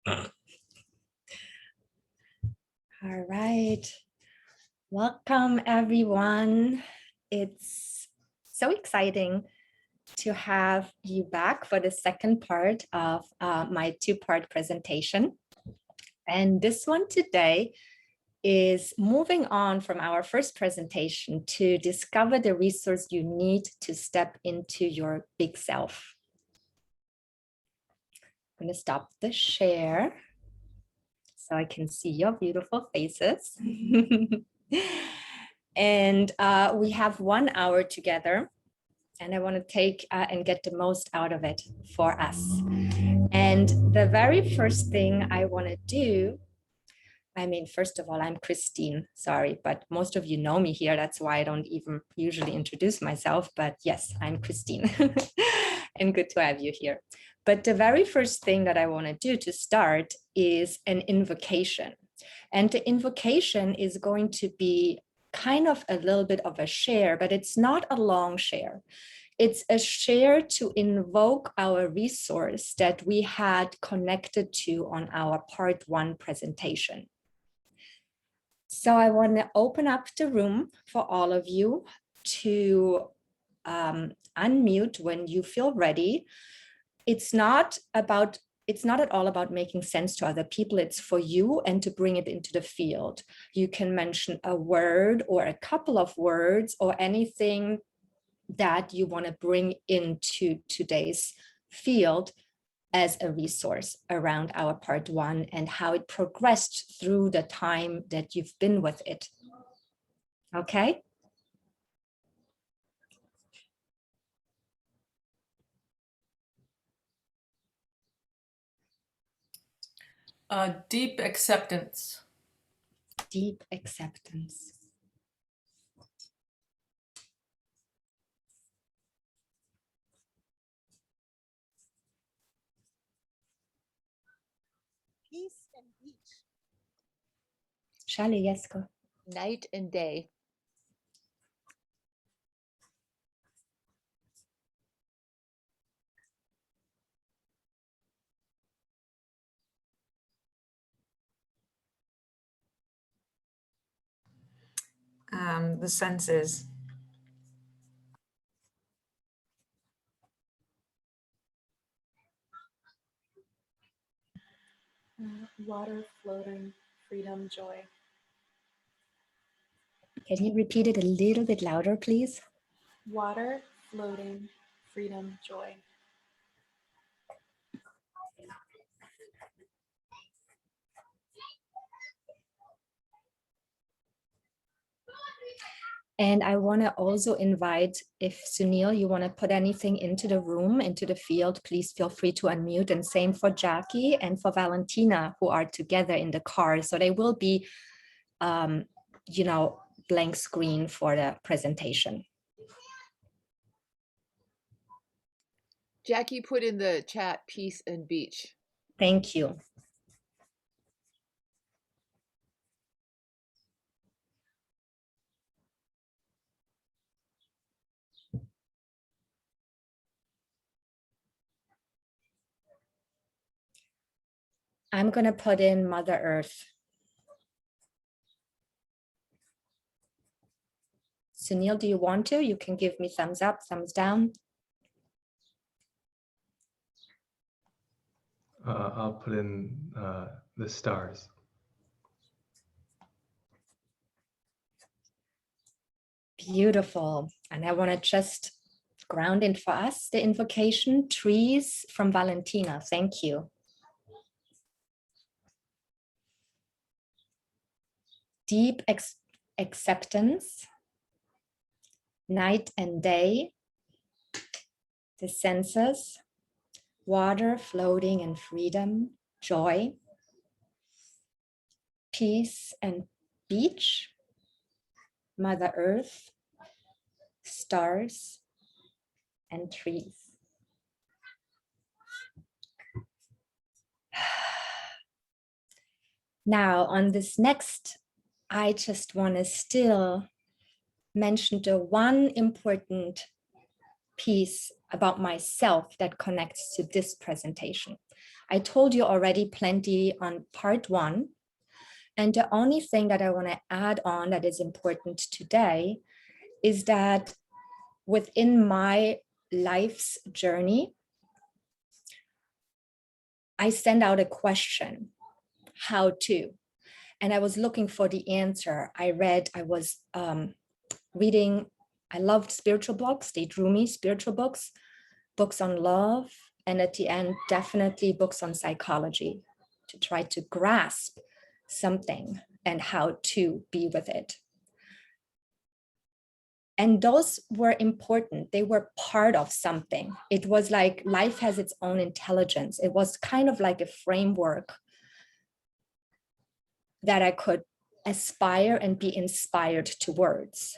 All right. Welcome, everyone. It's so exciting to have you back for the second part of my two-part presentation. And this one today is moving on from our first presentation to discover the resource you need to step into your big self. I'm going to stop the share so I can see your beautiful faces. And we have 1 hour together, and I want to take and get the most out of it for us. And the very first thing I want to do, I mean, first of all, I'm Christine, sorry, but most of you know me here. That's why I don't even usually introduce myself, but yes, I'm Christine. And good to have you here. But the very first thing that I want to do to start is an invocation. And the invocation is going to be kind of a little bit of a share, but it's not a long share. It's a share to invoke our resource that we had connected to on our part 1 presentation. So I want to open up the room for all of you to unmute when you feel ready. It's not at all about making sense to other people. It's for you and to bring it into the field. You can mention a word or a couple of words or anything that you want to bring into today's field as a resource around our part 1 and how it progressed through the time that you've been with it. Okay? Deep acceptance. Deep acceptance. Peace and beach. Shali, yes, go. Night and day. The senses. Water, floating, freedom, joy. Can you repeat it a little bit louder, please? Water, floating, freedom, joy. And I want to also invite, if Sunil, you want to put anything into the room, into the field, please feel free to unmute. And same for Jackie and for Valentina, who are together in the car. So they will be, blank screen for the presentation. Jackie put in the chat peace and beach. Thank you. I'm going to put in Mother Earth. Sunil, do you want to? You can give me thumbs up, thumbs down. I'll put in the stars. Beautiful. And I want to just ground in for us the invocation, trees from Valentina. Thank you. Deep acceptance, night and day, the senses, water, floating and freedom, joy, peace and beach, Mother Earth, stars and trees. Now on this next, I just want to still mention the one important piece about myself that connects to this presentation. I told you already plenty on part 1. And the only thing that I want to add on that is important today is that within my life's journey, I send out a question, how to, and I was looking for the answer. I was reading, I loved spiritual books. They drew me, spiritual books, books on love, and at the end, definitely books on psychology to try to grasp something and how to be with it. And those were important. They were part of something. It was like life has its own intelligence. It was kind of like a framework that I could aspire and be inspired towards.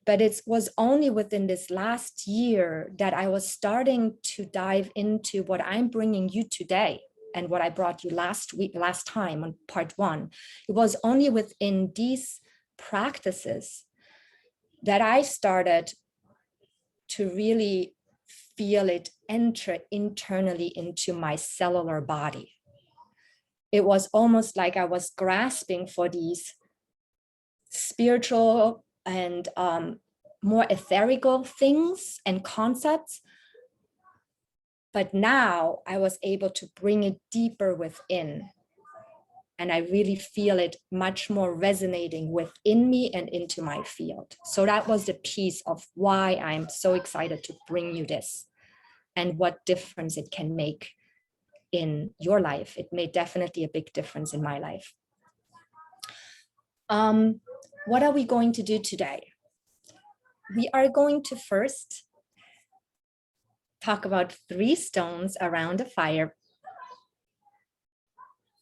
But it was only within this last year that I was starting to dive into what I'm bringing you today and what I brought you last time on part 1. It was only within these practices that I started to really feel it enter internally into my cellular body. It was almost like I was grasping for these spiritual and more etherical things and concepts. But now I was able to bring it deeper within. And I really feel it much more resonating within me and into my field. So that was the piece of why I'm so excited to bring you this and what difference it can make in your life. It made definitely a big difference in my life. What are we going to do today? We are going to first talk about 3 stones around a fire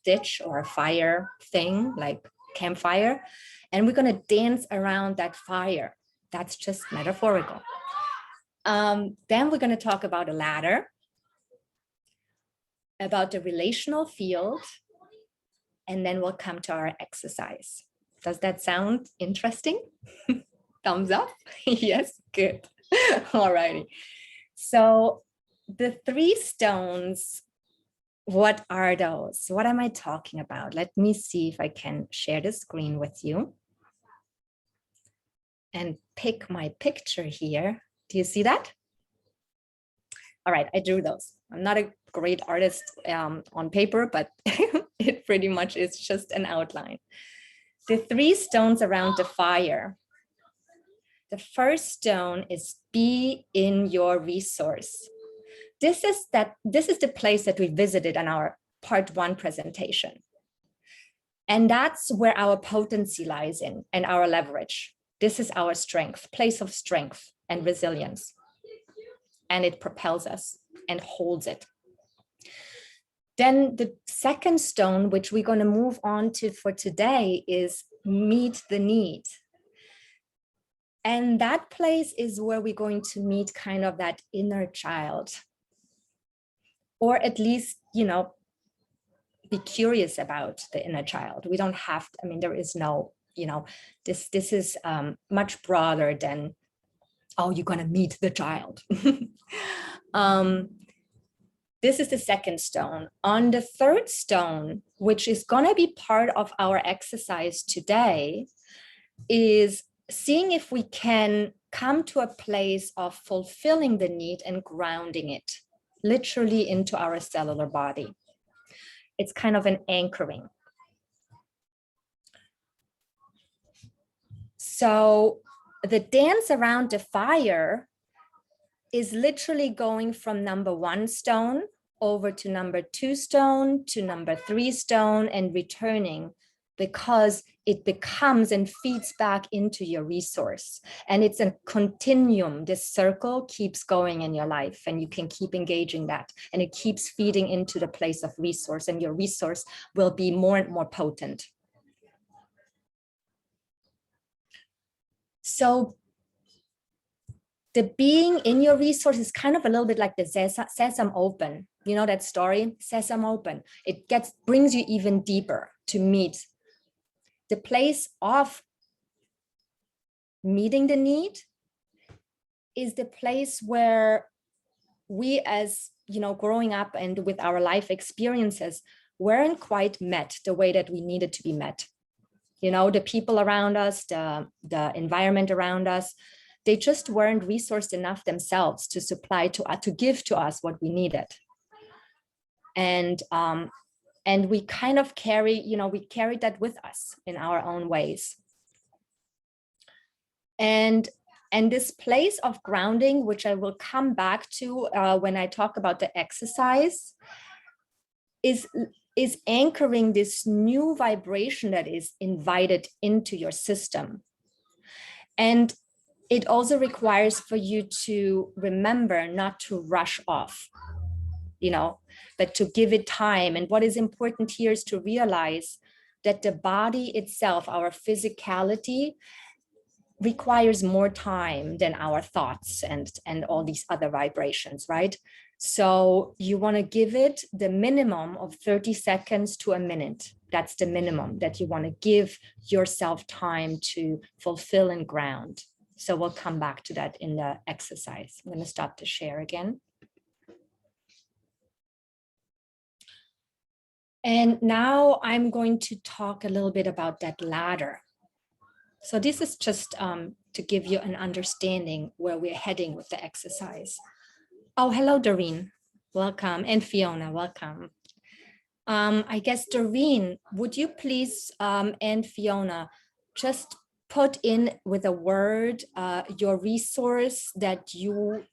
ditch or a fire thing like campfire, and we're going to dance around that fire. That's just metaphorical. Then we're going to talk about a ladder, about the relational field, and then we'll come to our exercise. Does that sound interesting? Thumbs up. Yes, good. All righty. So the 3 stones, what are those? What am I talking about? Let me see if I can share the screen with you and pick my picture here. Do you see that? All right, I drew those. I'm not a great artist on paper, but it pretty much is just an outline. The 3 stones around the fire. The first stone is be in your resource. This is the place that we visited on our part 1 presentation. And that's where our potency lies in and our leverage. This is our strength, place of strength and resilience. And it propels us and holds it. Then the second stone, which we're going to move on to for today, is meet the need. And that place is where we're going to meet kind of that inner child. Or at least, be curious about the inner child. We don't have to, there is no, this is much broader than, oh, you're going to meet the child. This is the second stone. On the third stone, which is going to be part of our exercise today, is seeing if we can come to a place of fulfilling the need and grounding it literally into our cellular body. It's kind of an anchoring. So the dance around the fire is literally going from number 1 stone over to number 2 stone to number 3 stone and returning, because it becomes and feeds back into your resource. And it's a continuum. This circle keeps going in your life and you can keep engaging that. And it keeps feeding into the place of resource, and your resource will be more and more potent. So the being in your resource is kind of a little bit like the sesame open. You know that story, sesame open. It brings you even deeper to meet the place of meeting the need is the place where we, as you know, growing up and with our life experiences, weren't quite met the way that we needed to be met. You know, the people around us, the environment around us, they just weren't resourced enough themselves to supply to give to us what we needed. And we kind of carry, you know, we carried that with us in our own ways. And this place of grounding, which I will come back to when I talk about the exercise, is anchoring this new vibration that is invited into your system. And it also requires for you to remember not to rush off, you know, but to give it time. And what is important here is to realize that the body itself, our physicality, requires more time than our thoughts and all these other vibrations, right? So you want to give it the minimum of 30 seconds to a minute. That's the minimum that you want to give yourself time to fulfill and ground. So we'll come back to that in the exercise. I'm going to stop the share again. And now I'm going to talk a little bit about that ladder. So this is just to give you an understanding where we're heading with the exercise. Oh, hello, Doreen. Welcome. And Fiona, welcome. I guess, Doreen, would you please, and Fiona, just put in with a word your resource that you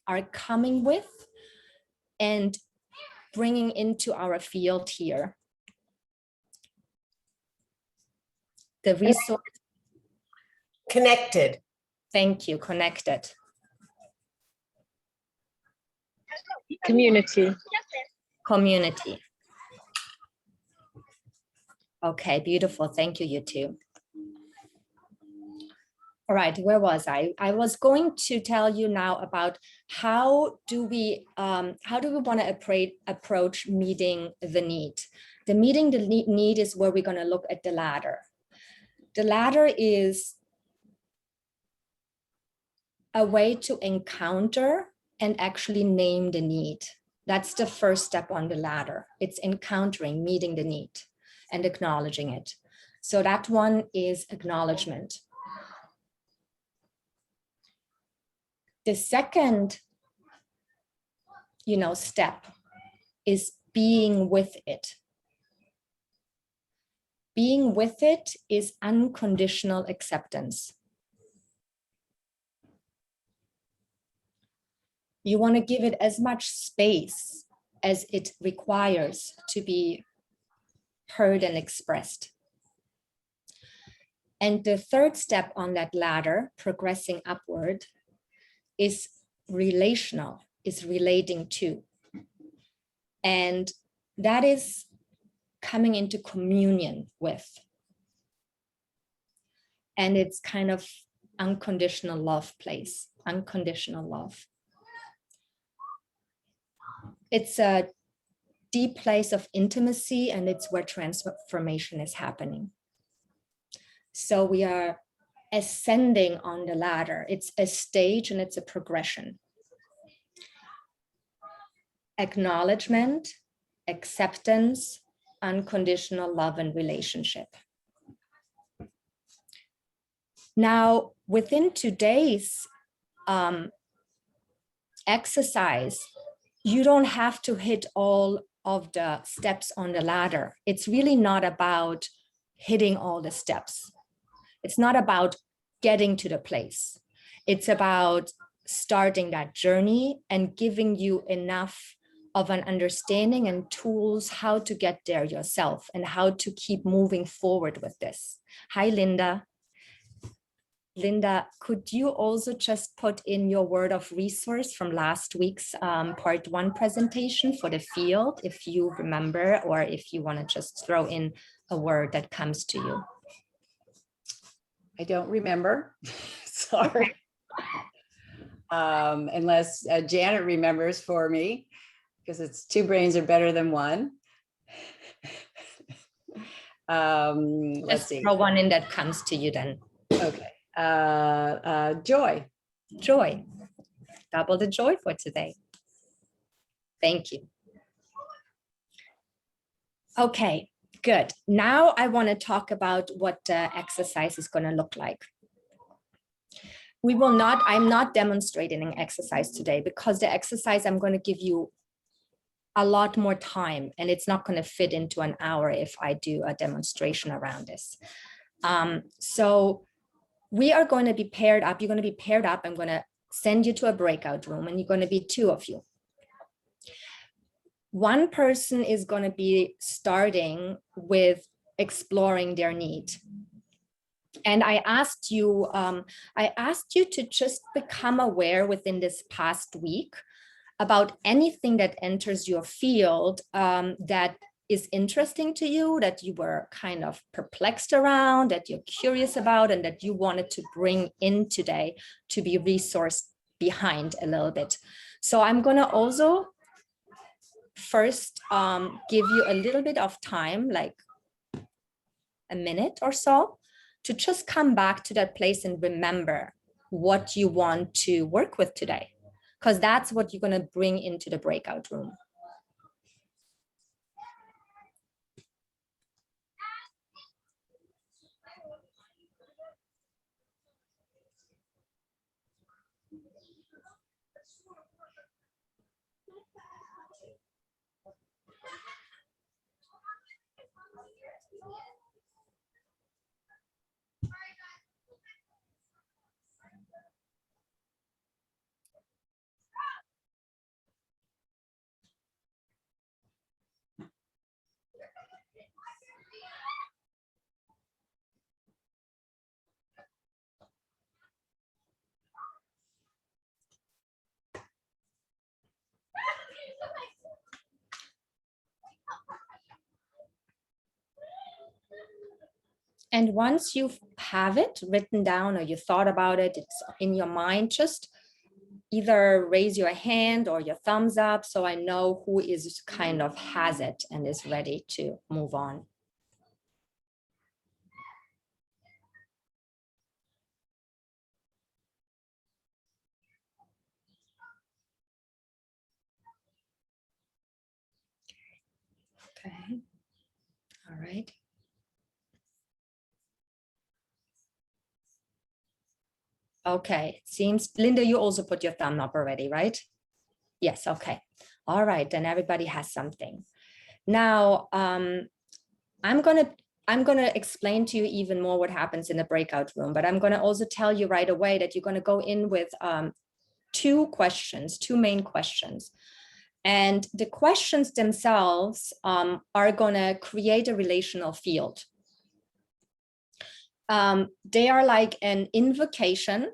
are coming with and bringing into our field here. The resource. Connected. Thank you, connected. Community. Community. Okay, beautiful. Thank you, you two. All right, where was I? I was going to tell you now about how do we want to approach meeting the need. The meeting the need is where we're going to look at the ladder. The ladder is a way to encounter and actually name the need. That's the first step on the ladder. It's encountering, meeting the need and acknowledging it. So that one is acknowledgement. The second, step is being with it. Being with it is unconditional acceptance. You want to give it as much space as it requires to be heard and expressed. And the third step on that ladder, progressing upward, is relational, is relating to. And that is coming into communion with. And it's kind of unconditional love place, unconditional love. It's a deep place of intimacy, and it's where transformation is happening. So we are ascending on the ladder. It's a stage and it's a progression. Acknowledgement, acceptance, unconditional love and relationship. Now, within today's exercise, you don't have to hit all of the steps on the ladder. It's really not about hitting all the steps. It's not about getting to the place. It's about starting that journey and giving you enough of an understanding and tools how to get there yourself and how to keep moving forward with this. Hi, Linda. Linda, could you also just put in your word of resource from last week's part 1 presentation for the field, if you remember, or if you want to just throw in a word that comes to you? I don't remember. Sorry. Unless Janet remembers for me, because it's 2 brains are better than 1. Let's see. Throw one in that comes to you then. Okay. Joy. joy. Double the joy for today. Thank you. Okay, good. Now I want to talk about what the exercise is going to look like. I'm not demonstrating an exercise today because the exercise I'm going to give you a lot more time and it's not going to fit into an hour if I do a demonstration around this. So we are going to be paired up. You're going to be paired up. I'm going to send you to a breakout room and you're going to be 2 of you. One person is going to be starting with exploring their need. And I asked you to just become aware within this past week about anything that enters your field that is interesting to you, that you were kind of perplexed around, that you're curious about, and that you wanted to bring in today to be resourced behind a little bit. So I'm going to also first give you a little bit of time, like a minute or so, to just come back to that place and remember what you want to work with today, because that's what you're going to bring into the breakout room. And once you have it written down or you thought about it, it's in your mind, just either raise your hand or your thumbs up so I know who is kind of has it and is ready to move on. Okay, all right. Okay, seems, Linda, you also put your thumb up already, right? Yes, okay. All right, then everybody has something. Now, I'm gonna explain to you even more what happens in the breakout room, but I'm gonna also tell you right away that you're gonna go in with 2 main questions. And the questions themselves are gonna create a relational field. They are like an invocation.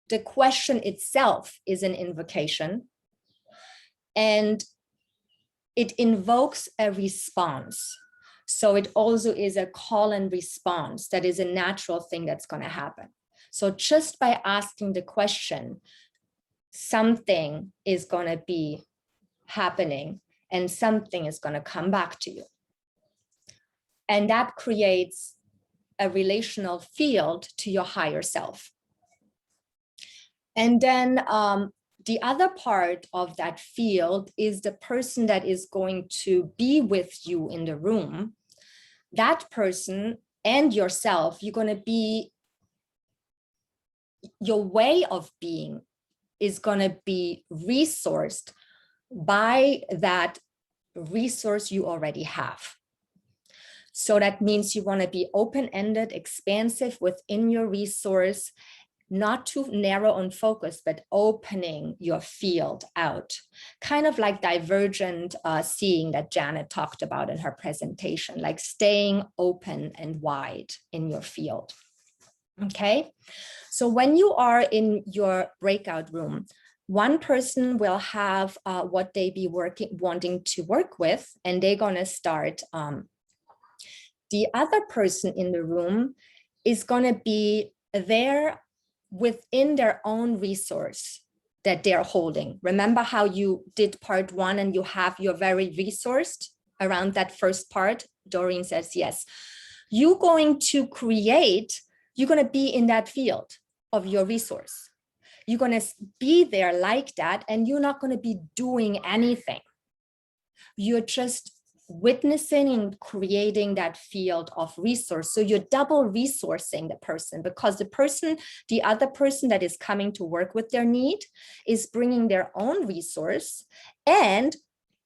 The question itself is an invocation. And it invokes a response. So it also is a call and response. That is a natural thing that's going to happen. So just by asking the question, something is going to be happening and something is going to come back to you. And that creates a relational field to your higher self. And then the other part of that field is the person that is going to be with you in the room. That person and yourself, you're going to be, your way of being is going to be resourced by that resource you already have. So that means you want to be open-ended, expansive within your resource, not too narrow on focus, but opening your field out, kind of like divergent seeing that Janet talked about in her presentation, like staying open and wide in your field. Okay, so when you are in your breakout room, one person will have what they be wanting to work with, and they're going to start. The other person in the room is going to be there within their own resource that they're holding. Remember how you did part 1 and you have your very resourced around that first part? Doreen says yes. You're going to be in that field of your resource. You're going to be there like that, and you're not going to be doing anything. You're just witnessing and creating that field of resource. So you're double resourcing the person, because the other person that is coming to work with their need is bringing their own resource, and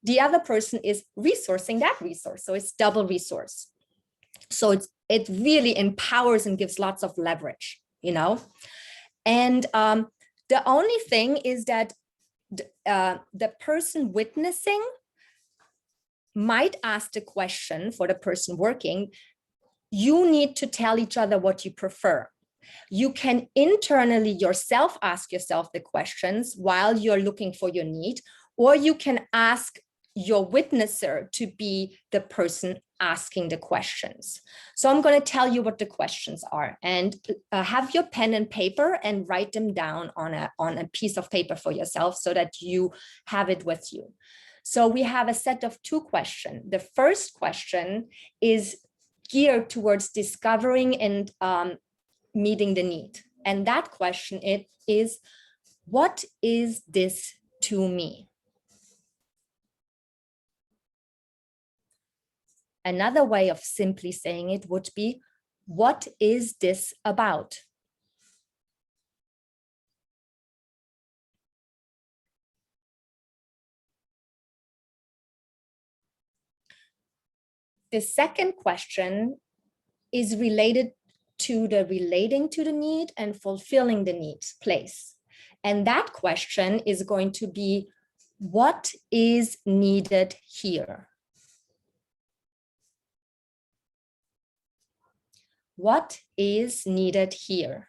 the other person is resourcing that resource. So it's double resource. So it really empowers and gives lots of leverage, you know? And the only thing is that the person witnessing might ask the question for the person working. You need to tell each other what you prefer. You can internally yourself ask yourself the questions while you're looking for your need, or you can ask your witnesser to be the person asking the questions. So I'm going to tell you what the questions are, and have your pen and paper and write them down on a piece of paper for yourself so that you have it with you. So we have a set of 2 questions. The first question is geared towards discovering and meeting the need. And that question is, what is this to me? Another way of simply saying it would be, what is this about? The second question is related to the relating to the need and fulfilling the need place. And that question is going to be, what is needed here? What is needed here?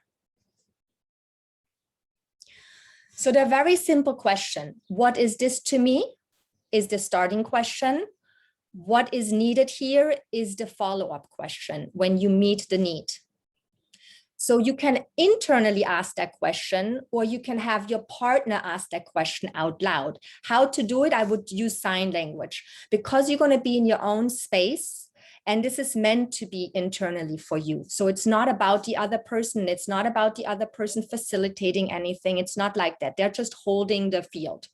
So the very simple question, what is this to me, is the starting question. What is needed here is the follow-up question when you meet the need. So you can internally ask that question, or you can have your partner ask that question out loud. How to do it? I would use sign language, because you're going to be in your own space, and this is meant to be internally for you. So it's not about the other person. It's not about the other person facilitating anything. It's not like that. They're just holding the field.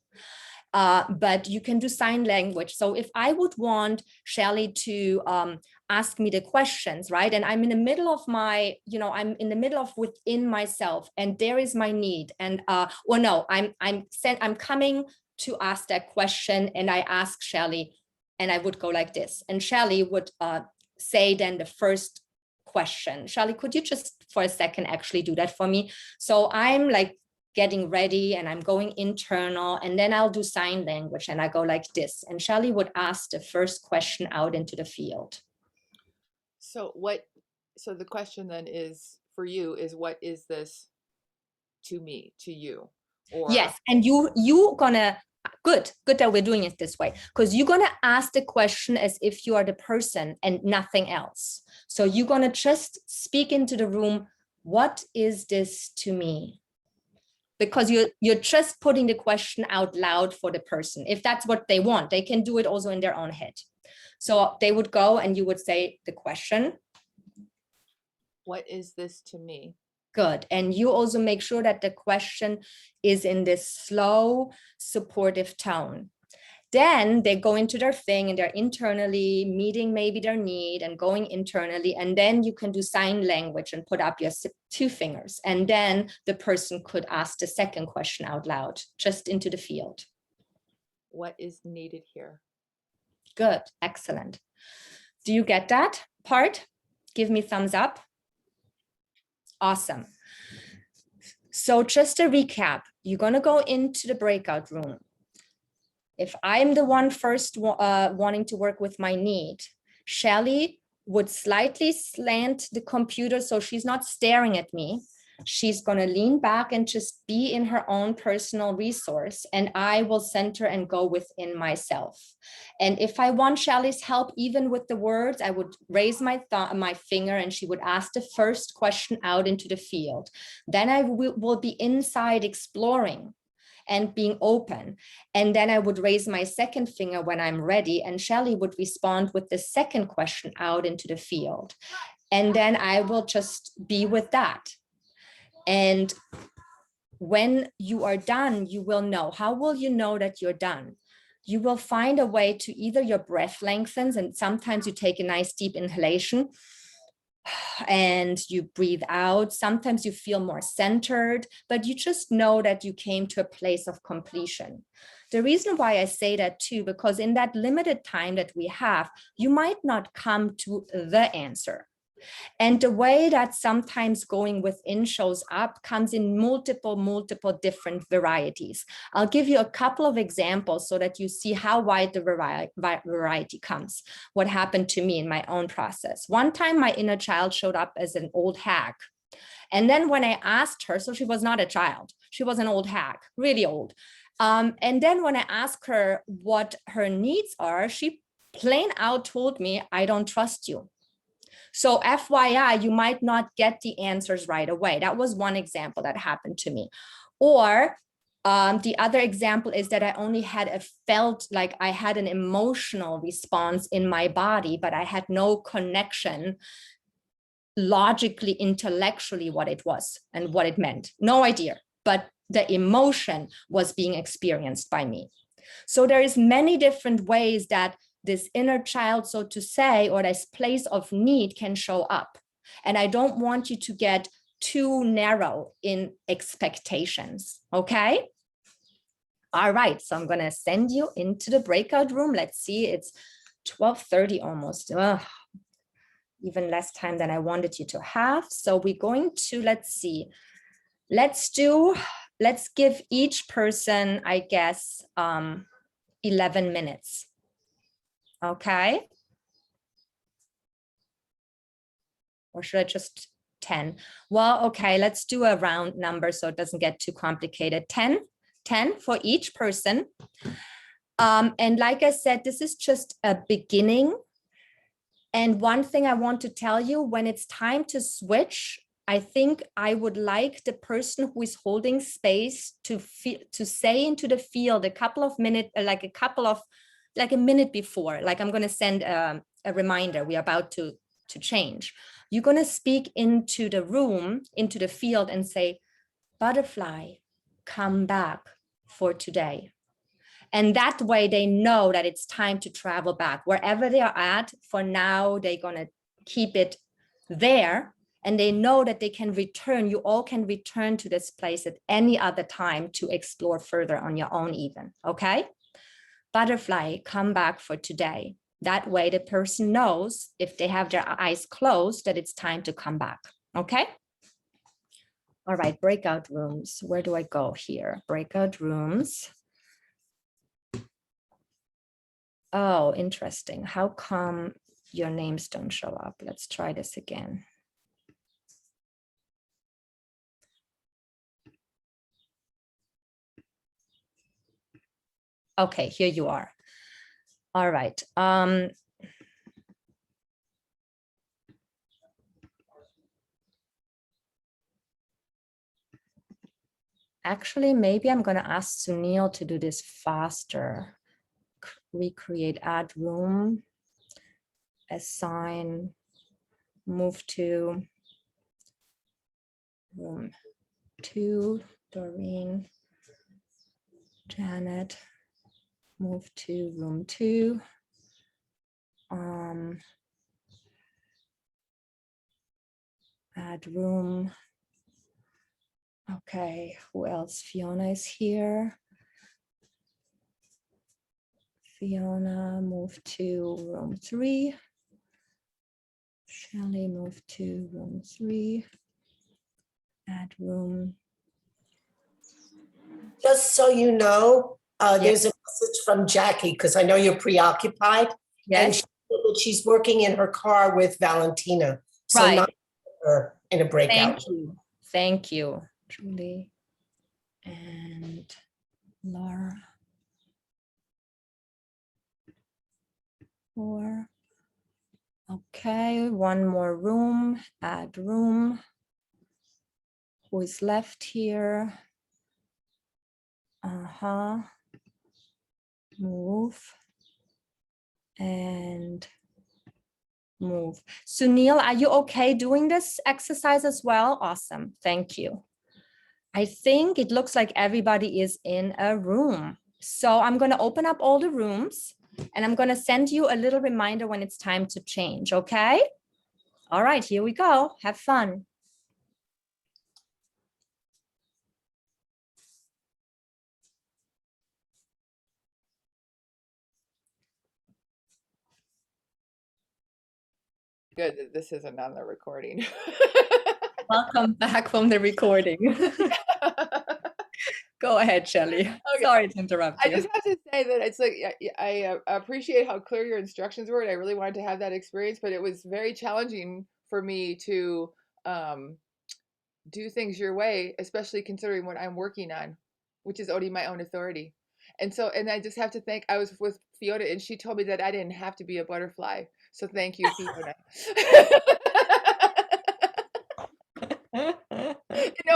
But you can do sign language. So if I would want Shelly to ask me the questions, right? And I'm in the middle of my, I'm in the middle of within myself, and there is my need. And or no, I'm coming to ask that question, and I ask Shelly, and I would go like this. And Shelly would say then the first question. Shelly, could you just for a second actually do that for me? So I'm like getting ready, and I'm going internal, and then I'll do sign language, and I go like this. And Shelly would ask the first question out into the field. So the question then is for you is, what is this to me, to you? Or yes, and you gonna, good that we're doing it this way, because you're gonna ask the question as if you are the person and nothing else. So you're gonna just speak into the room, what is this to me? Because you're just putting the question out loud for the person. If that's what they want, they can do it also in their own head. So they would go, and you would say the question. What is this to me? Good. And you also make sure that the question is in this slow, supportive tone. Then they go into their thing, and they're internally meeting maybe their need and going internally. And then you can do sign language and put up your 2 fingers. And then the person could ask the second question out loud, just into the field. What is needed here? Good. Excellent. Do you get that part? Give me thumbs up. Awesome. So just a recap, you're going to go into the breakout room. If I'm the one first wanting to work with my need, Shelly would slightly slant the computer so she's not staring at me. She's going to lean back and just be in her own personal resource, and I will center and go within myself. And if I want Shelly's help, even with the words, I would raise my finger, and she would ask the first question out into the field. Then I will be inside exploring and being open. And then I would raise my second finger when I'm ready, and Shelly would respond with the second question out into the field. And then I will just be with that. And when you are done, you will know. How will you know that you're done? You will find a way to either your breath lengthens, and sometimes you take a nice deep inhalation and you breathe out. Sometimes you feel more centered, but you just know that you came to a place of completion. The reason why I say that too, because in that limited time that we have, you might not come to the answer. And the way that sometimes going within shows up comes in multiple different varieties. I'll give you a couple of examples so that you see how wide the variety comes. What happened to me in my own process. One time my inner child showed up as an old hag. And then when I asked her, so she was not a child, she was an old hag, really old. And then when I asked her what her needs are, she plain out told me, I don't trust you. So FYI, you might not get the answers right away. That was one example that happened to me. Or the other example is that I only felt like I had an emotional response in my body, but I had no connection logically, intellectually, what it was and what it meant. No idea, but the emotion was being experienced by me. So there is many different ways that this inner child, so to say, or this place of need can show up. And I don't want you to get too narrow in expectations, okay? All right, so I'm gonna send you into the breakout room. Let's see, it's 12:30 almost. Ugh, even less time than I wanted you to have. So we're going to, let's see, let's give each person, I guess, 11 minutes. Okay. Or should I just 10? Well, okay, let's do a round number so it doesn't get too complicated. 10 for each person. And like I said, this is just a beginning. And one thing I want to tell you, when it's time to switch, I think I would like the person who is holding space to say into the field a couple of minutes, like a minute before, like I'm going to send a reminder, we're about to change. You're going to speak into the room, into the field and say, butterfly, come back for today. And that way they know that it's time to travel back. Wherever they are at, for now, they're going to keep it there. And they know that they can return, you all can return to this place at any other time to explore further on your own even, okay? Butterfly, come back for today. That way the person knows if they have their eyes closed that it's time to come back, okay? All right, breakout rooms. Where do I go here? Breakout rooms. Oh, interesting. How come your names don't show up? Let's try this again. Okay, here you are. All right. Actually, maybe I'm going to ask Sunil to do this faster. Recreate, add room, assign, move to room 2, Doreen, Janet, move to room 2. Add room. Okay, who else? Fiona is here. Fiona, move to room 3. Shelley, move to room 3. Add room. Just so you know, Yes. there's a message from Jackie, because I know you're preoccupied. And Yes, she said that she's working in her car with Valentina. So right. not her in a breakout. Thank you. Thank you, Julie and Laura. 4. Okay, one more room, add room. Who is left here? Move and move. Sunil, are you okay doing this exercise as well? Awesome, thank you. I think it looks like everybody is in a room. So I'm going to open up all the rooms and I'm going to send you a little reminder when it's time to change, okay? All right, here we go. Have fun. Good that this isn't on the recording. Welcome back from the recording. Go ahead, Shelley. Okay. Sorry to interrupt I you. just have to say that it's like I appreciate how clear your instructions were, and I really wanted to have that experience, but it was very challenging for me to do things your way, especially considering what I'm working on, which is owning my own authority. And so, and I just have to thank, I was with Fiona and she told me that I didn't have to be a butterfly. So thank you, Fiona.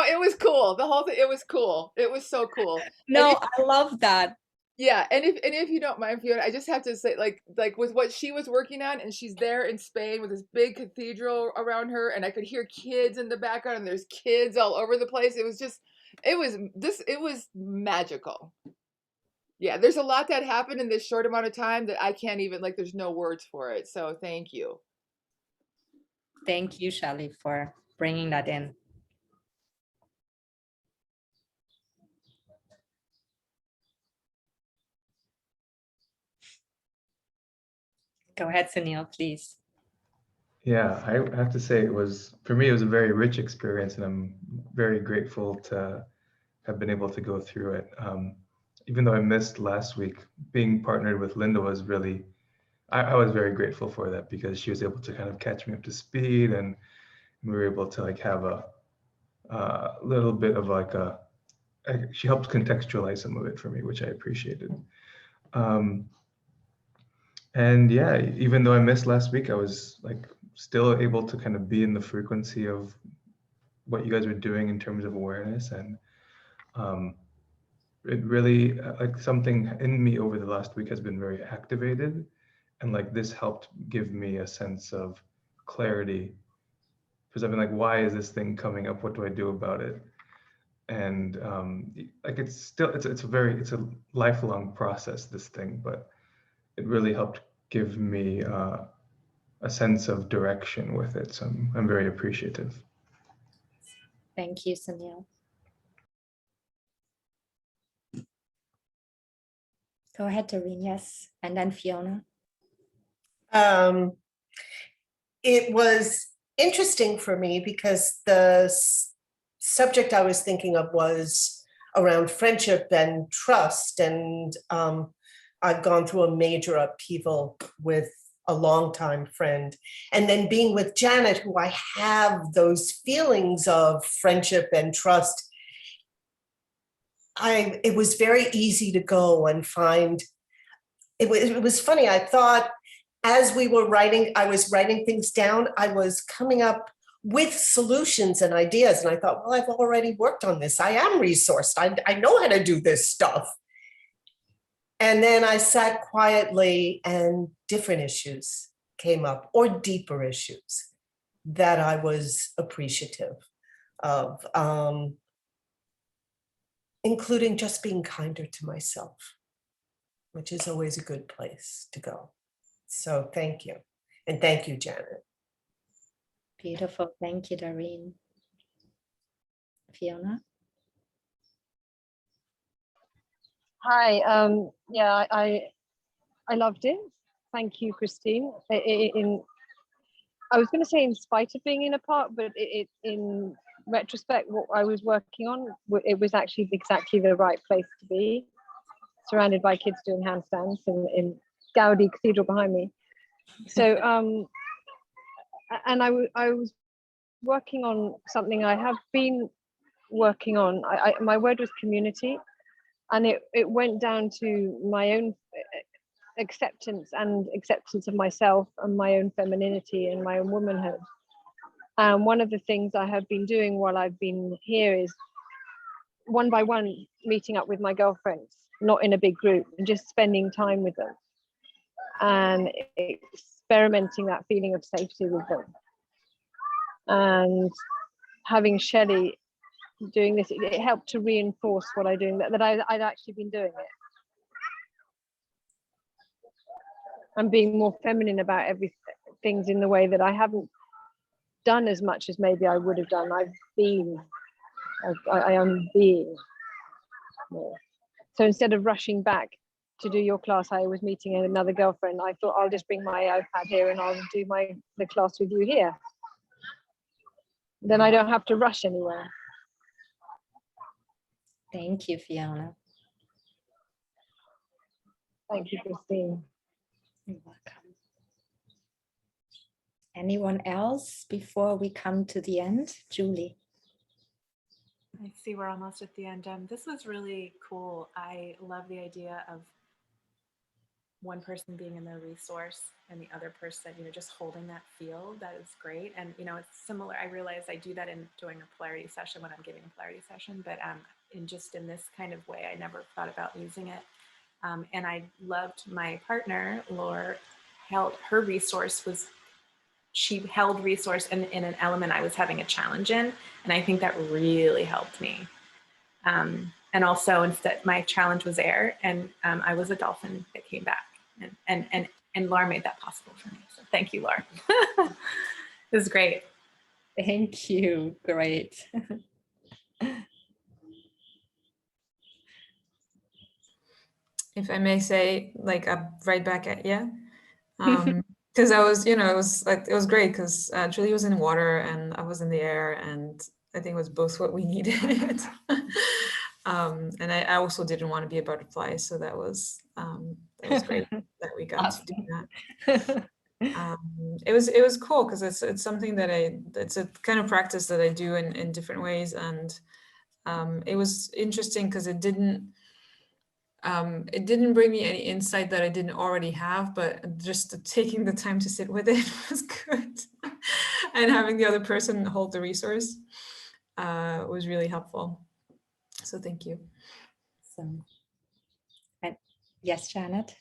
It was cool. The whole thing, it was cool. It was so cool. No, I love that. Yeah, and if you don't mind, Fiona, I just have to say, like with what she was working on, and she's there in Spain with this big cathedral around her, and I could hear kids in the background, and there's kids all over the place. It was magical. Yeah, there's a lot that happened in this short amount of time that I can't even, like, there's no words for it. So thank you. Thank you, Shelley, for bringing that in. Go ahead, Sunil, please. Yeah, I have to say for me, it was a very rich experience, and I'm very grateful to have been able to go through it. Even though I missed last week, being partnered with Linda was really, I was very grateful for that, because she was able to kind of catch me up to speed, and we were able to like have a little bit of like she helped contextualize some of it for me, which I appreciated. And yeah, even though I missed last week, I was like still able to kind of be in the frequency of what you guys were doing in terms of awareness. And it really, like, something in me over the last week has been very activated. And like this helped give me a sense of clarity, because I've been like, why is this thing coming up? What do I do about it? And like it's a lifelong process, this thing, but it really helped give me a sense of direction with it. So I'm very appreciative. Thank you, Sunil. Go ahead, Doreen, yes. And then Fiona. It was interesting for me because the subject I was thinking of was around friendship and trust. And I've gone through a major upheaval with a longtime friend. And then being with Janet, who I have those feelings of friendship and trust, it was very easy to go and find, it was funny, I thought as we were writing, I was writing things down, I was coming up with solutions and ideas. And I thought, well, I've already worked on this. I am resourced. I know how to do this stuff. And then I sat quietly and different issues came up, or deeper issues that I was appreciative of, including just being kinder to myself, which is always a good place to go. So thank you. And thank you, Janet. Beautiful. Thank you, Doreen. Fiona? Hi. Yeah, I loved it. Thank you, Christine. I was going to say in spite of being in a park, but in retrospect, what I was working on, it was actually exactly the right place to be, surrounded by kids doing handstands in Gaudi Cathedral behind me. So, and I was working on something I have been working on. My word was community. And it went down to my own acceptance of myself and my own femininity and my own womanhood. And one of the things I have been doing while I've been here is one by one meeting up with my girlfriends, not in a big group, and just spending time with them and experimenting that feeling of safety with them. And having Shelley doing this, it helped to reinforce what I'm doing, that I'd actually been doing it. I'm being more feminine about things in the way that I haven't done as much as maybe I would have done. I am being more. So instead of rushing back to do your class, I was meeting another girlfriend. I thought I'll just bring my iPad here and I'll do the class with you here. Then I don't have to rush anywhere. Thank you, Fiona. Thank you, Christine. You're welcome. Anyone else before we come to the end? Julie. I see we're almost at the end. This was really cool. I love the idea of one person being in their resource and the other person, just holding that field. That is great. And, it's similar. I realize I do that in doing a polarity session when I'm giving a polarity session, but in this kind of way, I never thought about using it. And I loved my partner, Laura, her resource was, she held resource in an element I was having a challenge in. And I think that really helped me. And also instead my challenge was air, and I was a dolphin that came back, and Laura made that possible for me. So thank you, Laura. It was great. Thank you. Great. If I may say, like, right back at you. Because I was, it was great because Julie was in water and I was in the air, and I think it was both what we needed. And I also didn't want to be a butterfly, so that was great that we got Awesome. to do that. It was cool because it's something that it's a kind of practice that I do in different ways, and it was interesting because it didn't bring me any insight that I didn't already have, but just taking the time to sit with it was good. And having the other person hold the resource was really helpful. So thank you. So, and yes, Janet.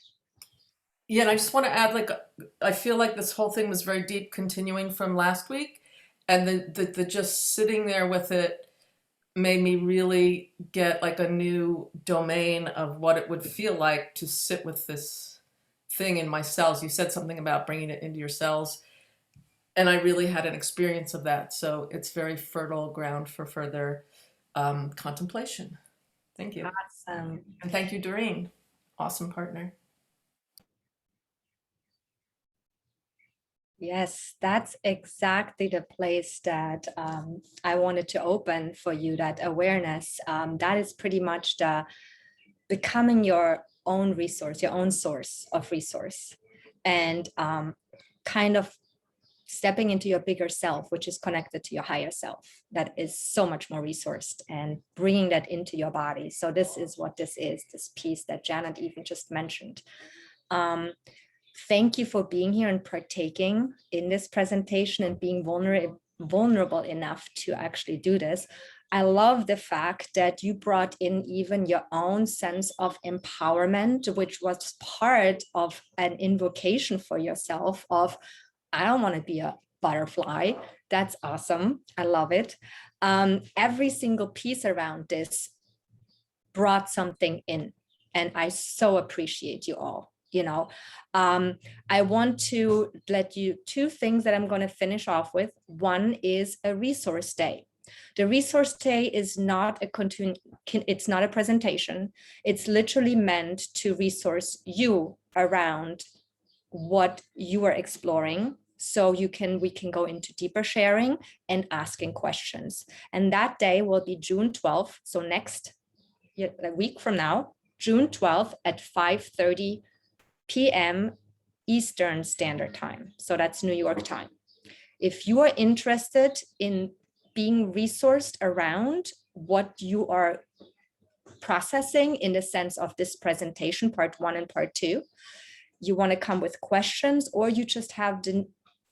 Yeah, and I just want to add, I feel like this whole thing was very deep, continuing from last week, and the just sitting there with it made me really get a new domain of what it would feel like to sit with this thing in my cells. You said something about bringing it into your cells, and I really had an experience of that. So it's very fertile ground for further contemplation. Thank you. Awesome. And thank you, Doreen. Awesome partner. Yes, that's exactly the place that I wanted to open for you, that awareness. That is pretty much the becoming your own resource, your own source of resource, and kind of stepping into your bigger self, which is connected to your higher self, that is so much more resourced, and bringing that into your body. So this is what this is, this piece that Janet even just mentioned. Thank you for being here and partaking in this presentation and being vulnerable enough to actually do this. I love the fact that you brought in even your own sense of empowerment, which was part of an invocation for yourself of, I don't want to be a butterfly. That's awesome. I love it. Every single piece around this brought something in, and I so appreciate you all. I want to let you two things that I'm going to finish off with. One is a resource day. The resource day is not it's not a presentation. It's literally meant to resource you around what you are exploring. So we can go into deeper sharing and asking questions. And that day will be June 12th. So a week from now, June 12th at 5:30 p.m. Eastern Standard Time. So that's New York time. If you are interested in being resourced around what you are processing in the sense of this presentation, part 1 and part 2, you want to come with questions, or you just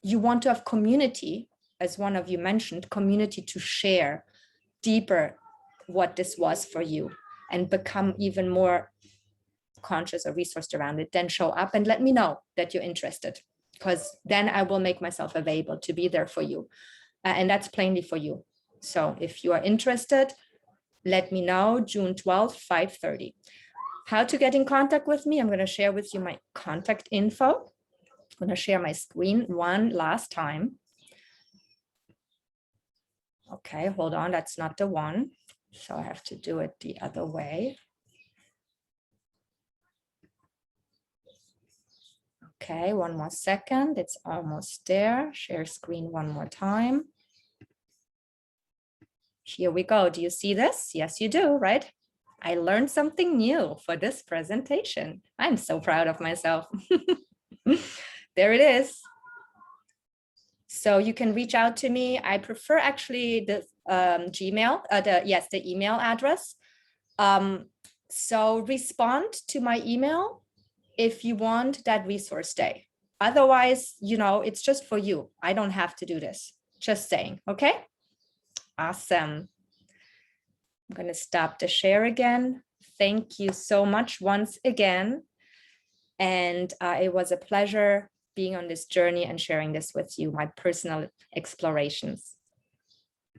you want to have community, as one of you mentioned, community to share deeper what this was for you and become even more conscious or resourced around it, then show up and let me know that you're interested, because then I will make myself available to be there for you. And that's plainly for you. So if you are interested, let me know, June 12th, 5:30. How to get in contact with me? I'm going to share with you my contact info. I'm going to share my screen one last time. Okay, hold on, that's not the one. So I have to do it the other way. Okay, one more second, it's almost there. Share screen one more time. Here we go. Do you see this? Yes, you do, right? I learned something new for this presentation. I'm so proud of myself. There it is. So you can reach out to me. I prefer actually the Gmail, the email address. So respond to my email if you want that resource day. Otherwise, it's just for you. I don't have to do this. Just saying, okay? Awesome. I'm going to stop the share again. Thank you so much once again. And it was a pleasure being on this journey and sharing this with you, my personal explorations.